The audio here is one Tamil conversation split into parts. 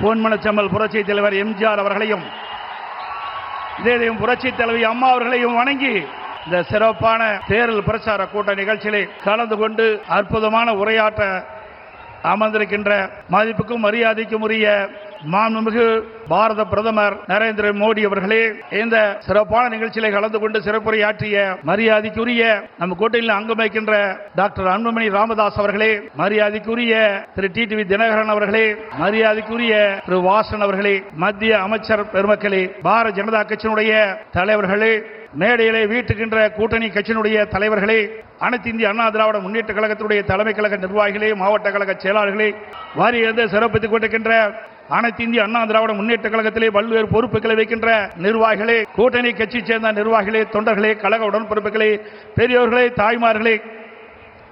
பொன்மனச்செம்மல் புரட்சி தலைவர் எம்ஜிஆர் அவர்களையும் இதயம் புரட்சி தலைவி அம்மா அவர்களையும் வணங்கி இந்த சிறப்பான தேர்தல் பிரச்சார கூட்ட நிகழ்ச்சியிலே கலந்து கொண்டு அற்புதமான உரையாற்ற அமர்ந்திருக்கின்ற மதிப்புக்கும் மரியாதைக்கும் உரிய மாண்புமிகு பாரத பிரதமர் நரேந்திர மோடி அவர்களே, இந்த சிறப்பான நிகழ்ச்சியிலே கலந்து கொண்டு சிறப்புரையாற்றிய மரியாதைக்குரிய நம்ம கூட்டணியில் அங்கம் வகிக்கின்ற டாக்டர் அன்புமணி ராமதாஸ் அவர்களே, மரியாதைக்குரிய திரு டிடிவி தினகரன் அவர்களே, மரியாதைக்குரிய திரு வாசன் அவர்களே, மத்திய அமைச்சர் பெருமக்களே, பாரதிய ஜனதா கட்சியினுடைய தலைவர்களே, மேடையிலே வீட்டுகின்ற கூட்டணி கட்சியினுடைய தலைவர்களே, அனைத்து இந்திய அண்ணா திராவிட முன்னேற்ற கழகத்தினுடைய தலைமை கழக நிர்வாகிகளே, மாவட்ட கழக செயலாளர்களே, வாரியிலிருந்து சிறப்பித்துக் கொண்டிருக்கின்ற அனைத்து இந்திய அண்ணா திராவிட முன்னேற்ற கழகத்திலே பல்வேறு பொறுப்புகளை வைக்கின்ற நிர்வாகிகளே, கூட்டணி கட்சி சேர்ந்த நிர்வாகிகளே, தொண்டர்களே, கழக உடன்பிறப்புகளே, பெரியோர்களே, தாய்மார்களே,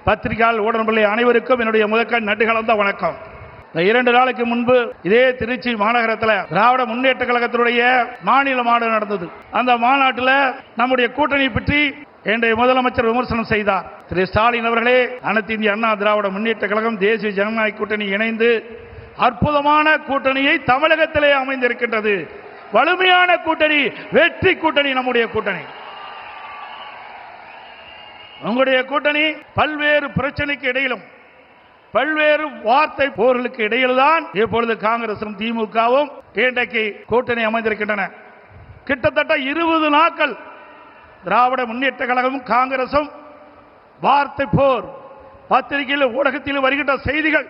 பத்திரிகையாளர் ஊடகங்களே, அனைவருக்கும் என்னுடைய முதற்கண் நன்றி கலந்த வணக்கம். 2 நாளைக்கு முன்பு இதே திருச்சி மாநகரத்தில் திராவிட முன்னேற்ற கழகத்தினுடைய மாநில மாநாடு நடந்தது. அந்த மாநாட்டில் நம்முடைய கூட்டணி பற்றி இன்றைய முதலமைச்சர் விமர்சனம் செய்தார். திரு ஸ்டாலின் அவர்களே, அனைத்து இந்திய அண்ணா திராவிட முன்னேற்ற கழகம் தேசிய ஜனநாயக கூட்டணி இணைந்து அற்புதமான கூட்டணியை தமிழகத்திலே அமைந்திருக்கின்றது. வலிமையான கூட்டணி, வெற்றி கூட்டணி நம்முடைய கூட்டணி. உங்களுடைய கூட்டணி பல்வேறு பிரச்சனைக்கு இடையிலும் பல்வேறு வார்த்தை போர்களுக்கு இடையில்தான் இப்பொழுது காங்கிரசும் திமுகவும் இன்றைக்கு கூட்டணி அமைந்திருக்கின்றன. கிட்டத்தட்ட 20 நாட்கள் திராவிட முன்னேற்ற கழகமும் காங்கிரசும் வார்த்தை போர். பத்திரிகையில் ஊடகத்தில் வருகின்ற செய்திகள்,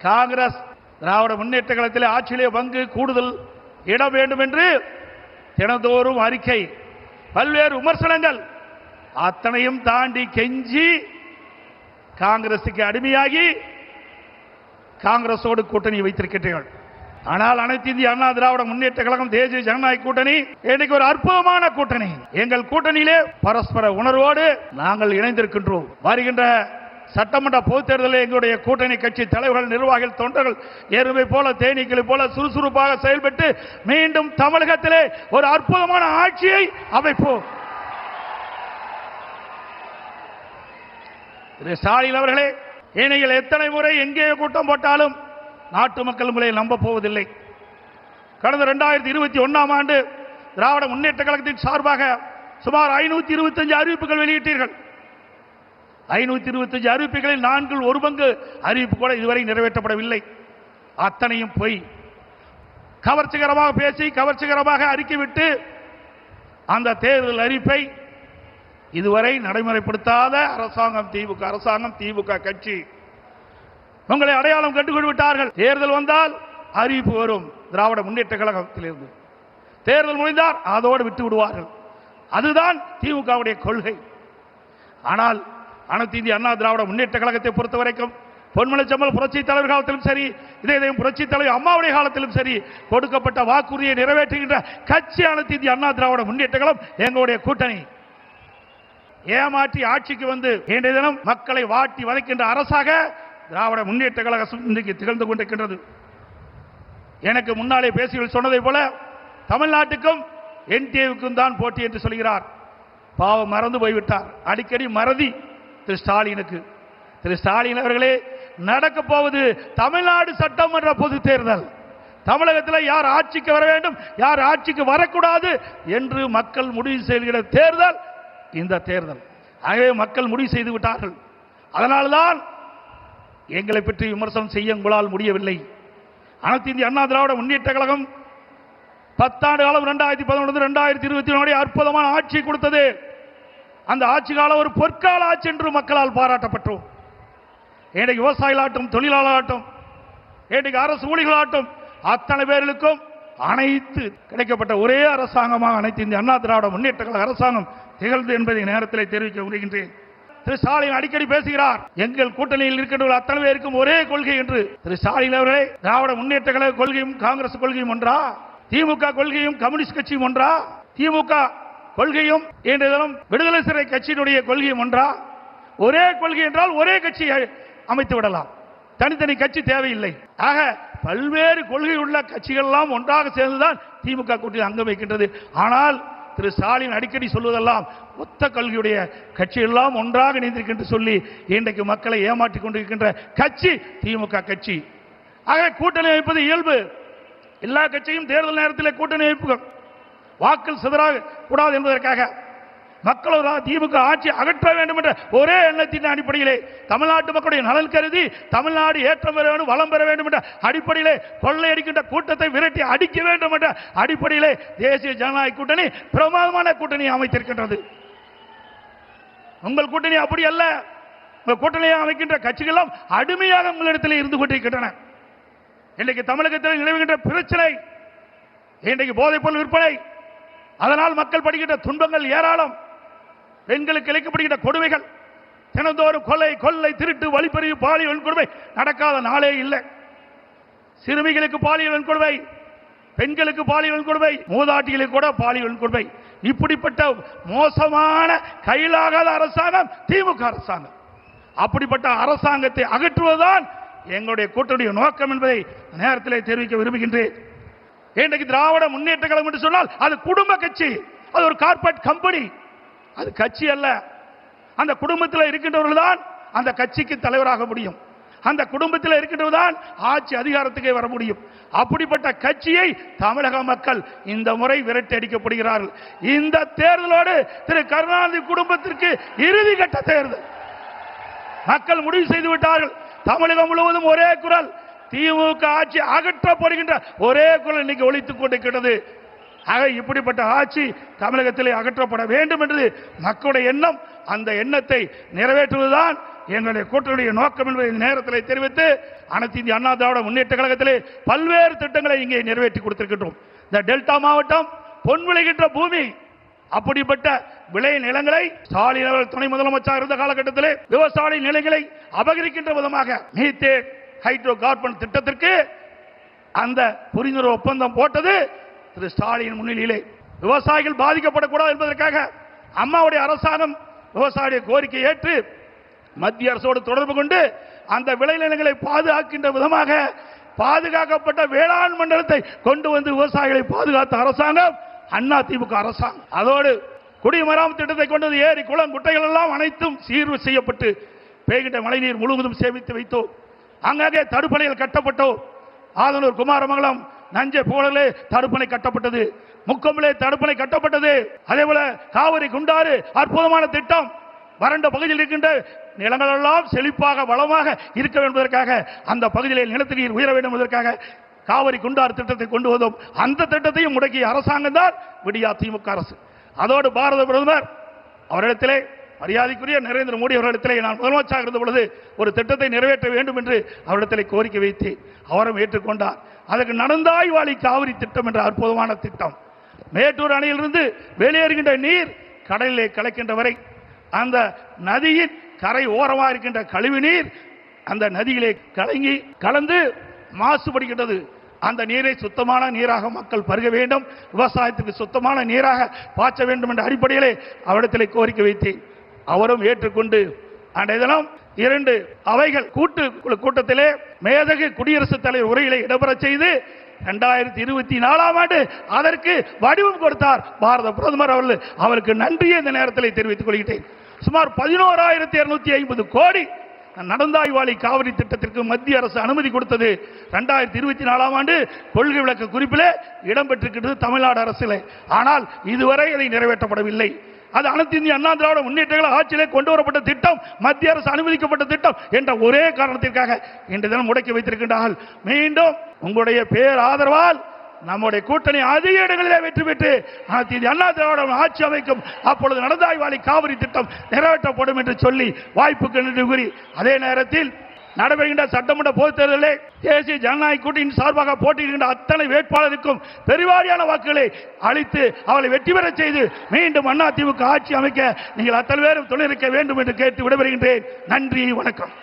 காங்கிரஸ் திராவிட முன்னேற்ற கழகத்தில் ஆட்சியிலே பங்கு கூடுதல் இட வேண்டும் என்று தினந்தோறும் அறிக்கை, பல்வேறு விமர்சனங்கள், அத்தனையும் தாண்டி கெஞ்சி காங்கிரசுக்கு அடிமையாகி காங்கிரசோடு கூட்டணி வைத்திருக்கிறீர்கள். ஆனால் அனைத்து இந்திய அண்ணா திராவிட முன்னேற்ற கழகம் தேசிய ஜனநாயக கூட்டணி இன்னைக்கு ஒரு அற்புதமான கூட்டணி. எங்கள் கூட்டணியிலே பரஸ்பர உணர்வோடு நாங்கள் இணைந்திருக்கின்றோம். வருகின்ற சட்டமன்ற பொதுத் தேர்தலில் எங்களுடைய கூட்டணி கட்சி தலைவர்கள், நிர்வாகிகள், தொண்டர்கள் எருமை போல தேனீக்களை போல சுறுசுறுப்பாக செயல்பட்டு மீண்டும் தமிழகத்திலே ஒரு அற்புதமான ஆட்சியை அமைப்போம். திரு ஸ்டாலின் அவர்களே, நீங்கள் எத்தனை முறை எங்கே கூட்டம் போட்டாலும் நாட்டு மக்கள் உங்களை நம்ப போவதில்லை. கடந்த 2021ஆம் ஆண்டு திராவிட முன்னேற்ற கழகத்தின் சார்பாக சுமார் 525 அறிவிப்புகள் வெளியிட்டீர்கள். 525 அறிவிப்புகளில் 1/4 அறிவிப்பு கூட இதுவரை நிறைவேற்றப்படவில்லை. அத்தனையும் பொய். கவர்ச்சிகரமாக பேசி கவர்ச்சிகரமாக அறிக்கை விட்டு அந்த தேர்தல் அறிவிப்பை இதுவரை நடைமுறைப்படுத்தாத அரசாங்கம் திமுக அரசாங்கம், திமுக கட்சி உங்களை அடையாளம் கண்டுகொண்டு விட்டார்கள். தேர்தல் வந்தால் அறிவிப்பு வரும் திராவிட முன்னேற்ற கழகத்திலிருந்து, தேர்தல் முடிந்தால் அதோடு விட்டு விடுவார்கள். அதுதான் திமுகவுடைய கொள்கை. ஆனால் அனைத்து இந்திய அண்ணா திராவிட முன்னேற்ற கழகத்தை பொறுத்த வரைக்கும் பொன்மனச்செம்மல் புரட்சி தலைவர் காலத்திலும் சரி, இதயம் புரட்சி தலைவர் அம்மாவுடைய காலத்திலும் சரி, கொடுக்கப்பட்ட வாக்குறுதியை நிறைவேற்றுகின்ற கட்சி அனைத்து இந்திய அண்ணா திராவிட முன்னேற்ற கழகம் எங்களுடைய கூட்டணி. ஏமாற்றி ஆட்சிக்கு வந்து இன்றைய தினம் மக்களை வாட்டி வதைக்கின்ற அரசாக திராவிட முன்னேற்ற கழகம் இன்றைக்கு திகழ்ந்து கொண்டிருக்கின்றது. எனக்கு முன்னாலே பேசிகள் சொன்னதை போல தமிழ்நாட்டுக்கும் என்டிஏவுக்கும் தான் போட்டி என்று சொல்கிறார். பாவம், மறந்து போய்விட்டார். அடிக்கடி மறதி திரு ஸ்டாலினுக்கு. திரு ஸ்டாலின் அவர்களே, நடக்க போவது தமிழ்நாடு சட்டமன்ற பொது தேர்தல். தமிழகத்தில் யார் ஆட்சிக்கு வர வேண்டும், யார் ஆட்சிக்கு வரக்கூடாது என்று மக்கள் முடிவு செய்கிற தேர்தல் இந்த தேர்தல். ஆகவே மக்கள் முடிவு செய்து விட்டார்கள். அதனால்தான் எங்களை பற்றி விமர்சனம் செய்ய உங்களால் முடியவில்லை. அனைத்து இந்திய அண்ணா திராவிட முன்னேற்ற கழகம் 10 ஆண்டு காலம் 2011-2024 அற்புதமான ஆட்சி கொடுத்தது. அந்த ஆட்சி காலம் ஒரு பொற்கால ஆட்சி என்று மக்களால் பாராட்டப்பட்டோம். இன்றைக்கு விவசாயிகளாட்டும், தொழிலாளர்களாட்டும், இன்றைக்கு அரசு ஊழியர்களாட்டும் அத்தனை பேர்களுக்கும் அனைத்து கிடைக்கப்பட்ட ஒரே அரசாங்கமாக அனைத்து இந்திய அண்ணா திராவிட முன்னேற்ற கழக அரசாங்கம் திகழ்ந்து என்பதை நேரத்தில் தெரிவிக்க விரும்புகின்றேன். திரு ஸ்டாலின் அடிக்கடி பேசுகிறார், எங்கள் கூட்டணியில் இருக்கின்ற அத்தனை பேருக்கும் ஒரே கொள்கை என்று. திரு ஸ்டாலின் அவர்களே, திராவிட முன்னேற்ற கழக கொள்கையும் காங்கிரஸ் கொள்கையும் ஒன்றா? திமுக கொள்கையும் கம்யூனிஸ்ட் கட்சியும் ஒன்றா? திமுக கொள்கையும் விடுதலை சிறை கட்சியினுடைய கொள்கையும் ஒன்றா? ஒரே கொள்கை என்றால் ஒரே கட்சியை அமைத்து விடலாம், தனித்தனி கட்சி தேவையில்லை. ஆக பல்வேறு கொள்கை உள்ள கட்சிகள் எல்லாம் ஒன்றாக சேர்ந்துதான் திமுக கூட்டணி அங்கம் வைக்கின்றது. ஆனால் திரு ஸ்டாலின் அடிக்கடி சொல்வதெல்லாம் ஒத்த கொள்கையுடைய கட்சி எல்லாம் ஒன்றாக இணைந்திருக்கின்ற சொல்லி இன்றைக்கு மக்களை ஏமாற்றிக் கொண்டிருக்கின்ற கட்சி திமுக கட்சி. ஆக கூட்டணி அமைப்பது இயல்பு. எல்லா கட்சியும் தேர்தல் நேரத்தில் கூட்டணி வைப்புகள் வாக்கள் சிதறாக கூடாது என்பதற்காக மக்கள் திமுக ஆட்சி அகற்ற வேண்டும் என்ற ஒரே எண்ணத்தின் அடிப்படையிலே தமிழ்நாட்டு மக்களுடைய நலன் கருதி தமிழ்நாடு ஏற்றம் பெற வேண்டும் வளம் பெற வேண்டும் என்ற அடிப்படையிலே கொள்ளையடிக்கின்ற கூட்டத்தை விரட்டி அடிக்க வேண்டும் என்ற அடிப்படையிலே தேசிய ஜனநாயக கூட்டணி பிரமாதமான கூட்டணி அமைத்திருக்கின்றது. உங்கள் கூட்டணி அப்படி அல்ல. உங்கள் கூட்டணியை அமைக்கின்ற கட்சிகளும் அடிமையாக உங்களிடத்தில் இருந்து கொண்டிருக்கின்றன. இன்றைக்கு தமிழகத்தில் நிலவுகின்ற பிரச்சனை, இன்றைக்கு போதைப் பொருள் விற்பனை, அதனால் மக்கள் படுகின்ற துன்பங்கள் ஏராளம். பெண்களுக்கு இழைக்கப்படுகின்ற கொடுமைகள், தினந்தோறும் கொலை கொள்ளை திருட்டு வழிப்பறிவு பாலியல் வன்கொடுமை நடக்காத நாளே இல்லை. சிறுமிகளுக்கு பாலியல் வன்கொடுமை, பெண்களுக்கு பாலியல் வன்கொடுமை, மூதாட்டிகளுக்கு கூட பாலியல் வன்கொடுமை. இப்படிப்பட்ட மோசமான கையிலாகாத அரசாங்கம் திமுக அரசாங்கம். அப்படிப்பட்ட அரசாங்கத்தை அகற்றுவதுதான் எங்களுடைய கூட்டணிய நோக்கம் என்பதை நேரத்தில் தெரிவிக்க விரும்புகின்றேன். இன்றைக்கு திராவிட முன்னேற்ற கழகம் என்று சொன்னால் அது குடும்ப கட்சி, அது ஒரு கார்ப்பரேட் கம்பெனி, அது கட்சி அல்ல. அந்த குடும்பத்தில் இருக்கின்றவர்கள் தான் அந்த கட்சிக்கு தலைவராக முடியும். அந்த குடும்பத்தில் இருக்கின்றவர்கள் தான் ஆட்சி அதிகாரத்துக்கே வர முடியும். அப்படிப்பட்ட கட்சியை தமிழக மக்கள் இந்த முறை விரட்டி அடிக்கப்படுகிறார்கள். இந்த தேர்தலோடு திரு கருணாநிதி குடும்பத்திற்கு இறுதி கட்ட தேர்தல் மக்கள் முடிவு செய்து விட்டார்கள். தமிழகம் முழுவதும் ஒரே குரல், திமுக ஆட்சி அகற்றப்படுகின்ற ஒரே குரல் இன்னைக்கு ஒலித்துக் கொண்டிருக்கிறது. ஆக இப்படிப்பட்ட ஆட்சி தமிழகத்திலே அகற்றப்பட வேண்டும் என்று மக்களுடைய எண்ணம். அந்த எண்ணத்தை நிறைவேற்றுவதுதான் எங்களுடைய கூட்டணியுடைய நோக்கம் என்பதை நேரத்தில் தெரிவித்து, அனைத்து இந்திய அண்ணா திராவிட முன்னேற்ற கழகத்திலே பல்வேறு திட்டங்களை இங்கே நிறைவேற்றி கொடுத்திருக்கின்றோம். இந்த டெல்டா மாவட்டம் பொன் விளைகின்ற பூமி, அப்படிப்பட்ட விளை நிலங்களை ஸ்டாலின் அவர்கள் துணை முதலமைச்சர் இருந்த காலகட்டத்திலே விவசாய நிலங்களை அபகரிக்கின்ற விதமாக மீத்தேன் ஹைட்ரோ கார்பன் திட்டத்திற்கு அந்த புரிந்துணர்வு ஒப்பந்தம் போட்டது திரு ஸ்டாலின் முன்னிலையிலே. விவசாயிகள் பாதிக்கப்படக்கூடாது என்பதற்காக அம்மாவுடைய அரசாங்கம் விவசாய கோரிக்கை ஏற்று மத்திய அரசோடு தொடர்பு கொண்டு அந்த விளைநிலங்களை பாதுகாக்கின்ற விதமாக பாதுகாக்கப்பட்ட வேளாண் மண்டலத்தை கொண்டு வந்து விவசாயிகளை பாதுகாத்த அரசாங்கம் அண்ணா திமுக அரசாங்கம். அதோடு குடிமராமத்து திட்டத்தை கொண்டது ஏரி குளம் குட்டைகள் எல்லாம் அனைத்தும் சீர்வு செய்யப்பட்டு பெய்கின்ற மழைநீர் முழுவதும் சேமித்து வைத்தோம். அங்கங்கே தடுப்பணைகள் கட்டப்பட்டோம். ஆதனூர் குமாரமங்கலம் நஞ்சை புகழிலே தடுப்பணை கட்டப்பட்டது, முக்கம்பிலே தடுப்பணை கட்டப்பட்டது. அதே போல காவிரி குண்டாறு அற்புதமான திட்டம். வறண்ட பகுதியில் இருக்கின்ற நிலங்கள் எல்லாம் செழிப்பாக வளமாக இருக்க வேண்டும் என்பதற்காக, அந்த பகுதியில் நிலத்தடி நீர் உயர வேண்டும் என்பதற்காக காவிரி குண்டாறு திட்டத்தை கொண்டு வந்தோம். அந்த திட்டத்தையும் முடக்கிய அரசாங்கம் தான் விடியா திமுக அரசு. அதோடு பாரத பிரதமர் அவரிடத்திலே மரியாதைக்குரிய நரேந்திர மோடி அவர்களிடத்திலே நான் முதலமைச்சராக இருந்த பொழுது ஒரு திட்டத்தை நிறைவேற்ற வேண்டும் என்று அவரிடத்திலே கோரிக்கை வைத்தேன். அவரும் ஏற்றுக்கொண்டார். அதற்கு நடந்தாய் வாழி காவிரி திட்டம் என்ற அற்புதமான திட்டம். மேட்டூர் அணையிலிருந்து வெளியேறுகின்ற நீர் கடலிலே கலக்கின்ற வரை அந்த நதியின் கரை ஓரமாக இருக்கின்ற கழிவு நீர் அந்த நதியிலே கலந்து மாசுபடுகின்றது. அந்த நீரை சுத்தமான நீராக மக்கள் பருக வேண்டும், விவசாயத்துக்கு சுத்தமான நீராக பாய்ச்ச வேண்டும் என்ற அடிப்படையிலே அவரிடத்திலே கோரிக்கை வைத்தேன். அவரும் ஏற்றுக்கொண்டு அன்றைய தினம் 2 அவைகள் கூட்டத்திலே மேதகு குடியரசுத் தலைவர் உரையிலே இடம்பெறச் செய்து 2024ஆம் ஆண்டு அதற்கு வடிவம் கொடுத்தார் பாரத பிரதமர் அவர்கள். அவருக்கு நன்றியை இந்த நேரத்தில் தெரிவித்துக் கொள்கிறேன். சுமார் 11,250 கோடி நடந்தாய்வாளி காவிரி திட்டத்திற்கு மத்திய அரசு அனுமதி கொடுத்தது 2024ஆம் ஆண்டு கொள்கை விளக்க குறிப்பிலே இடம்பெற்றிருக்கிறது தமிழ்நாடு அரசிலே. ஆனால் இதுவரை அதை நிறைவேற்றப்படவில்லை. அது அனைத்து இந்திய அண்ணா திராவிட முன்னேற்ற ஆட்சியிலே கொண்டு வரப்பட்ட திட்டம், மத்திய அரசு அனுமதிக்கப்பட்ட திட்டம் என்ற ஒரே காரணத்திற்காக இன்று தினம் முடக்கி வைத்திருக்கின்றார்கள். மீண்டும் உங்களுடைய பேர் ஆதரவால் நம்முடைய கூட்டணி அதிக இடங்களிலே வெற்றி பெற்று அனைத்து இந்திய அண்ணா திராவிட ஆட்சி அமைக்கும். அப்பொழுது நடந்தாய்வாளி காவிரி திட்டம் நிறைவேற்றப்படும் என்று சொல்லி வாய்ப்புக்கு நன்றி கூறி, அதே நேரத்தில் நடைபெறுகின்ற சட்டமன்ற பொதுத் தேர்தலிலே தேசிய ஜனநாயக கூட்டணியின் சார்பாக போட்டியிடுகின்ற அத்தனை வேட்பாளருக்கும் பெருவாரியான வாக்குகளை அளித்து அவளை வெற்றி பெற செய்து மீண்டும் அண்ணா திமுக ஆட்சி அமைக்க நீங்கள் அத்தனை பேரும் துணை இருக்க வேண்டும் என்று கேட்டு விடைபெறுகின்றேன். நன்றி, வணக்கம்.